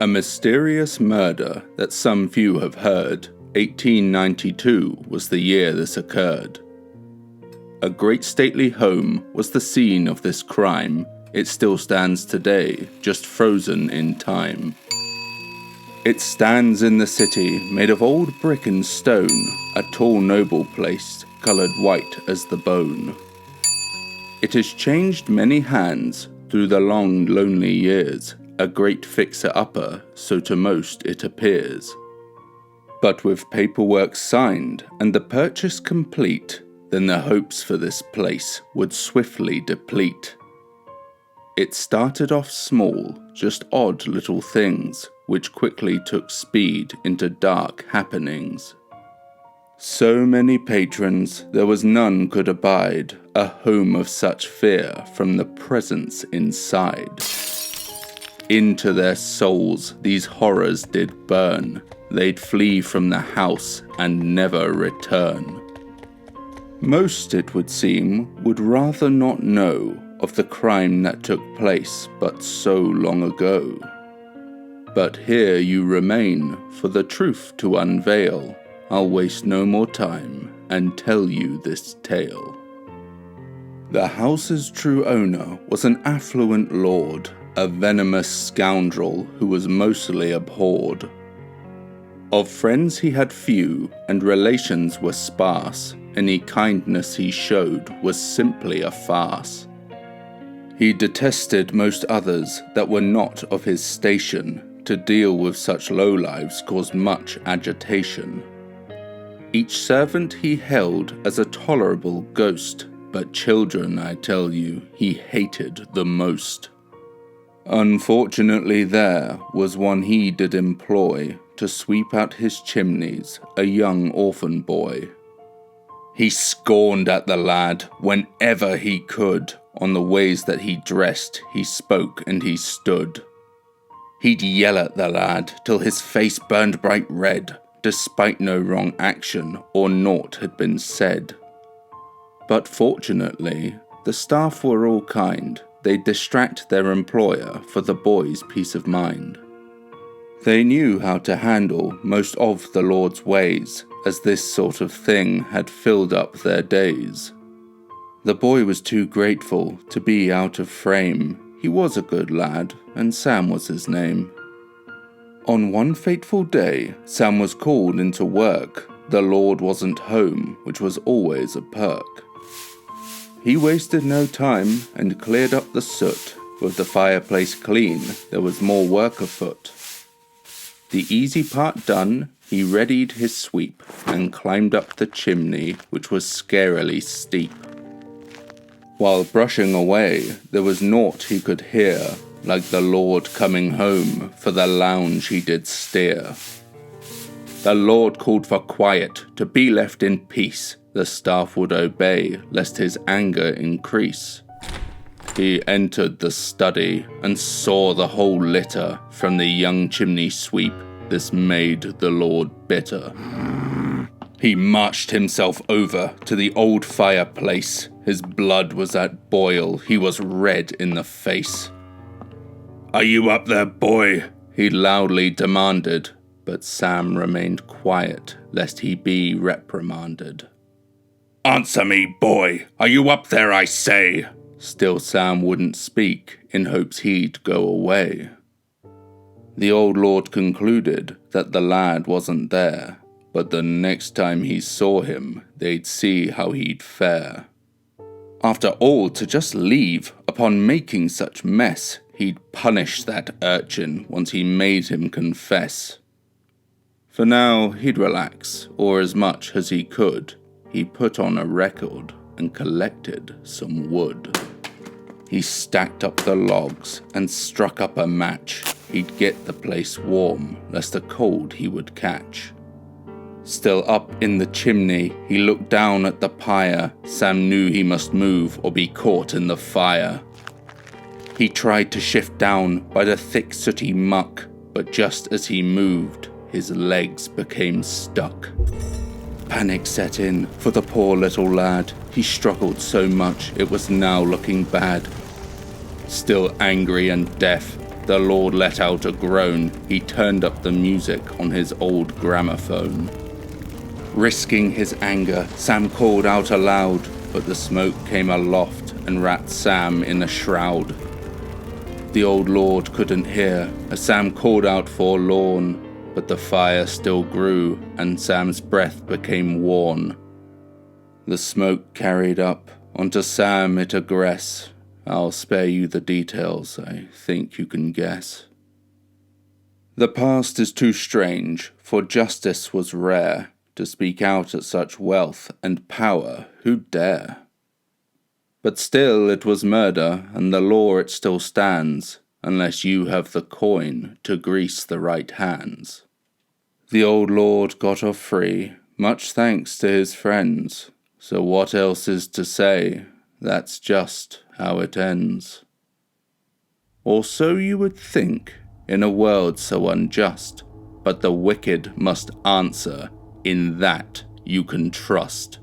A mysterious murder that some few have heard. 1892 was the year this occurred. A great stately home was the scene of this crime. It still stands today, just frozen in time. It stands in the city, made of old brick and stone, a tall noble place, coloured white as the bone. It has changed many hands through the long, lonely years, a great fixer-upper, so to most it appears. But with paperwork signed and the purchase complete, then the hopes for this place would swiftly deplete. It started off small, just odd little things, which quickly took speed into dark happenings. So many patrons, there was none could abide a home of such fear from the presence inside. Into their souls these horrors did burn, they'd flee from the house and never return. Most, it would seem, would rather not know of the crime that took place but so long ago. But here you remain for the truth to unveil. I'll waste no more time and tell you this tale. The house's true owner was an affluent lord, a venomous scoundrel who was mostly abhorred. Of friends he had few, and relations were sparse. Any kindness he showed was simply a farce. He detested most others that were not of his station. To deal with such lowlives caused much agitation. Each servant he held as a tolerable ghost, but children, I tell you, he hated the most. Unfortunately there was one he did employ to sweep out his chimneys, a young orphan boy. He scorned at the lad whenever he could. On the ways that he dressed, he spoke and he stood. He'd yell at the lad till his face burned bright red, despite no wrong action or naught had been said. But fortunately, the staff were all kind. They'd distract their employer for the boy's peace of mind. They knew how to handle most of the Lord's ways, as this sort of thing had filled up their days. The boy was too grateful to be out of frame. He was a good lad, and Sam was his name. On one fateful day, Sam was called into work. The Lord wasn't home, which was always a perk. He wasted no time and cleared up the soot. With the fireplace clean, there was more work afoot. The easy part done, he readied his sweep and climbed up the chimney, which was scarily steep. While brushing away, there was naught he could hear, like the Lord coming home, for the lounge he did steer. The Lord called for quiet, to be left in peace. The staff would obey, lest his anger increase. He entered the study, and saw the whole litter. From the young chimney sweep, this made the Lord bitter. He marched himself over to the old fireplace. His blood was at boil, he was red in the face. "Are you up there, boy?" he loudly demanded, but Sam remained quiet, lest he be reprimanded. "Answer me, boy! Are you up there, I say?" Still Sam wouldn't speak, in hopes he'd go away. The old lord concluded that the lad wasn't there, but the next time he saw him, they'd see how he'd fare. After all, to just leave, upon making such mess, he'd punish that urchin once he made him confess. For now, he'd relax, or as much as he could. He put on a record and collected some wood. He stacked up the logs and struck up a match. He'd get the place warm, lest the cold he would catch. Still up in the chimney, he looked down at the pyre. Sam knew he must move or be caught in the fire. He tried to shift down by the thick sooty muck, but just as he moved, his legs became stuck. Panic set in for the poor little lad. He struggled so much, it was now looking bad. Still angry and deaf, The Lord let out a groan. He turned up the music on his old gramophone. Risking his anger, Sam called out aloud, but the smoke came aloft and wrapped Sam in a shroud. The old Lord couldn't hear as Sam called out forlorn, but the fire still grew and Sam's breath became worn. The smoke carried up, onto Sam it aggress. I'll spare you the details, I think you can guess. The past is too strange, for justice was rare. To speak out at such wealth and power, who'd dare? But still it was murder, and the law it still stands, unless you have the coin to grease the right hands. The old Lord got off free, much thanks to his friends, so what else is to say? That's just how it ends. Or so you would think, in a world so unjust, but the wicked must answer, in that you can trust.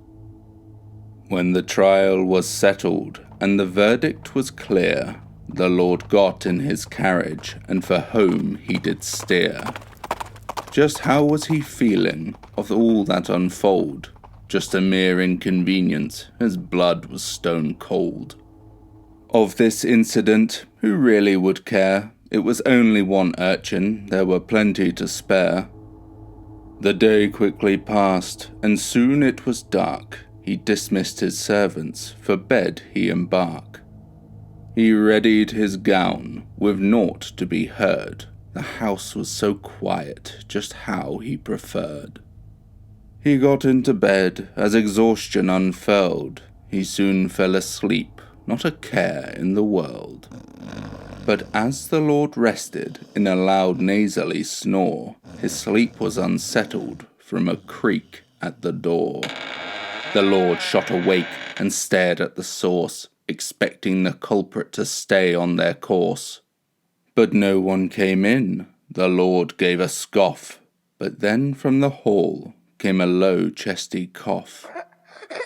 When the trial was settled and the verdict was clear, the Lord got in his carriage and for home he did steer. Just how was he feeling of all that unfold? Just a mere inconvenience, his blood was stone cold. Of this incident, who really would care? It was only one urchin, there were plenty to spare. The day quickly passed, and soon it was dark. He dismissed his servants, for bed he embarked. He readied his gown, with naught to be heard. The house was so quiet, just how he preferred. He got into bed, as exhaustion unfurled. He soon fell asleep, not a care in the world. But as the Lord rested in a loud nasally snore, his sleep was unsettled from a creak at the door. The Lord shot awake and stared at the source, expecting the culprit to stay on their course. But no one came in. The Lord gave a scoff, but then from the hall came a low, chesty cough.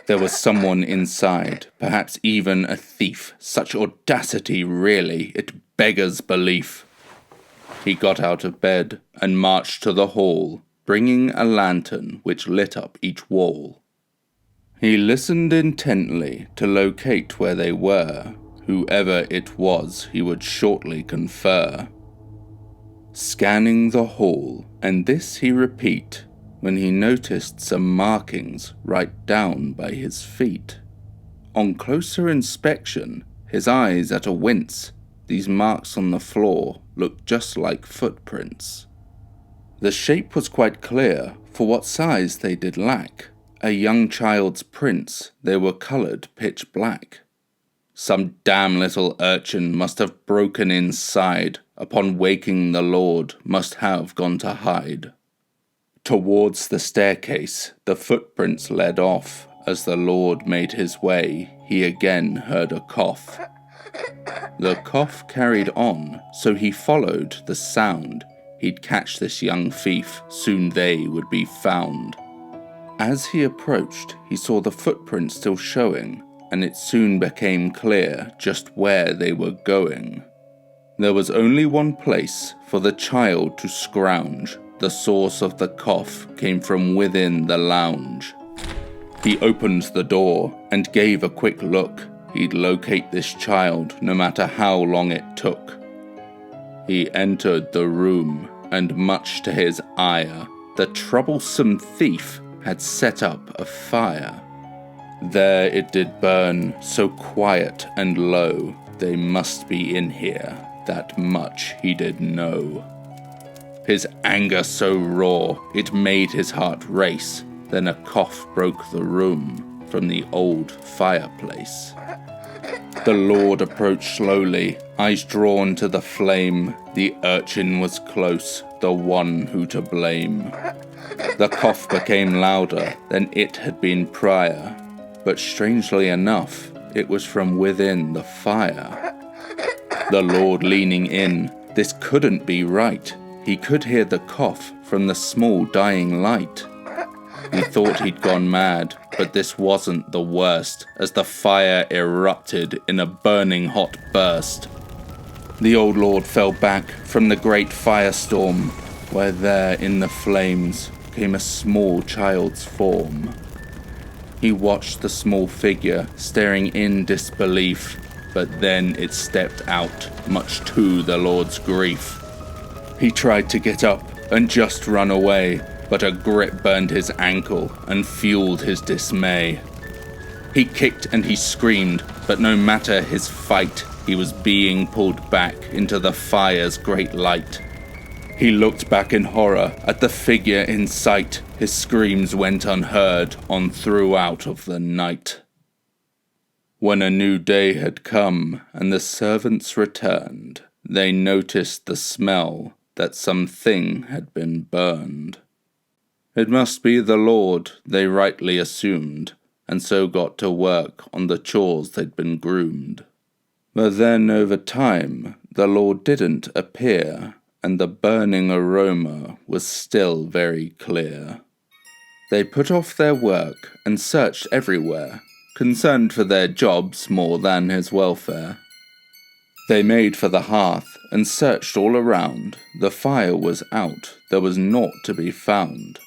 There was someone inside, perhaps even a thief. Such audacity, really, it beggars belief. He got out of bed and marched to the hall, bringing a lantern which lit up each wall. He listened intently to locate where they were. Whoever it was, he would shortly confer. Scanning the hall, and this he repeat, when he noticed some markings right down by his feet. On closer inspection, his eyes at a wince, these marks on the floor looked just like footprints. The shape was quite clear, for what size they did lack. A young child's prints, they were coloured pitch black. Some damn little urchin must have broken inside, upon waking the Lord must have gone to hide. Towards the staircase, the footprints led off. As the Lord made his way, he again heard a cough. The cough carried on, so he followed the sound. He'd catch this young thief, soon they would be found. As he approached, he saw the footprints still showing, and it soon became clear just where they were going. There was only one place for the child to scrounge. The source of the cough came from within the lounge. He opened the door and gave a quick look. He'd locate this child no matter how long it took. He entered the room, and much to his ire, the troublesome thief had set up a fire. There it did burn, so quiet and low. They must be in here, that much he did know. His anger so raw, it made his heart race. Then a cough broke the room from the old fireplace. The Lord approached slowly, eyes drawn to the flame. The urchin was close, the one who to blame. The cough became louder than it had been prior, but strangely enough, it was from within the fire. The Lord leaning in, this couldn't be right. He could hear the cough from the small dying light. He thought he'd gone mad, but this wasn't the worst, as the fire erupted in a burning hot burst. The old lord fell back from the great firestorm, where there in the flames came a small child's form. He watched the small figure, staring in disbelief, but then it stepped out, much to the lord's grief. He tried to get up and just run away, but a grip burned his ankle and fueled his dismay. He kicked and he screamed, but no matter his fight, he was being pulled back into the fire's great light. He looked back in horror at the figure in sight. His screams went unheard on throughout of the night. When a new day had come and the servants returned, they noticed the smell that something had been burned. It must be the Lord, they rightly assumed, and so got to work on the chores they'd been groomed. But then over time, the Lord didn't appear, and the burning aroma was still very clear. They put off their work and searched everywhere, concerned for their jobs more than his welfare. They made for the hearth and searched all around. The fire was out, there was naught to be found.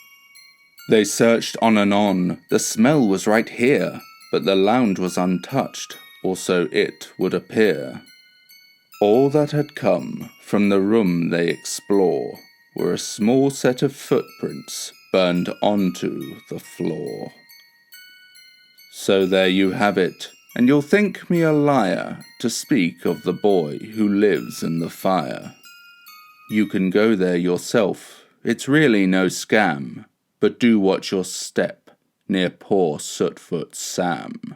They searched on and on, the smell was right here, but the lounge was untouched, or so it would appear. All that had come from the room they explore were a small set of footprints burned onto the floor. So there you have it, and you'll think me a liar to speak of the boy who lives in the fire. You can go there yourself, it's really no scam, but do watch your step near poor Soot-Foot-Sam.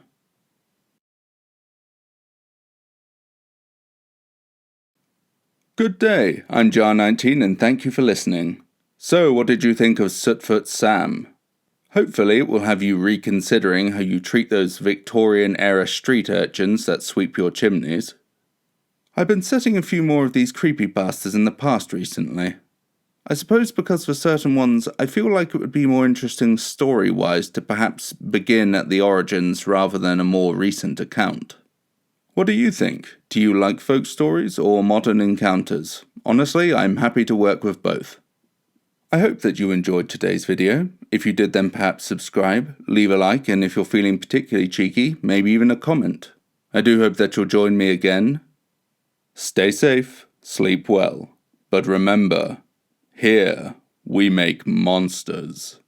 Good day, I'm Jar19 and thank you for listening. So what did you think of Soot-Foot-Sam? Hopefully it will have you reconsidering how you treat those Victorian-era street urchins that sweep your chimneys. I've been setting a few more of these creepypastas in the past recently. I suppose because for certain ones I feel like it would be more interesting story-wise to perhaps begin at the origins rather than a more recent account. What do you think? Do you like folk stories or modern encounters? Honestly, I'm happy to work with both. I hope that you enjoyed today's video. If you did, then perhaps subscribe, leave a like, and if you're feeling particularly cheeky, maybe even a comment. I do hope that you'll join me again. Stay safe, sleep well, but remember, here we make monsters.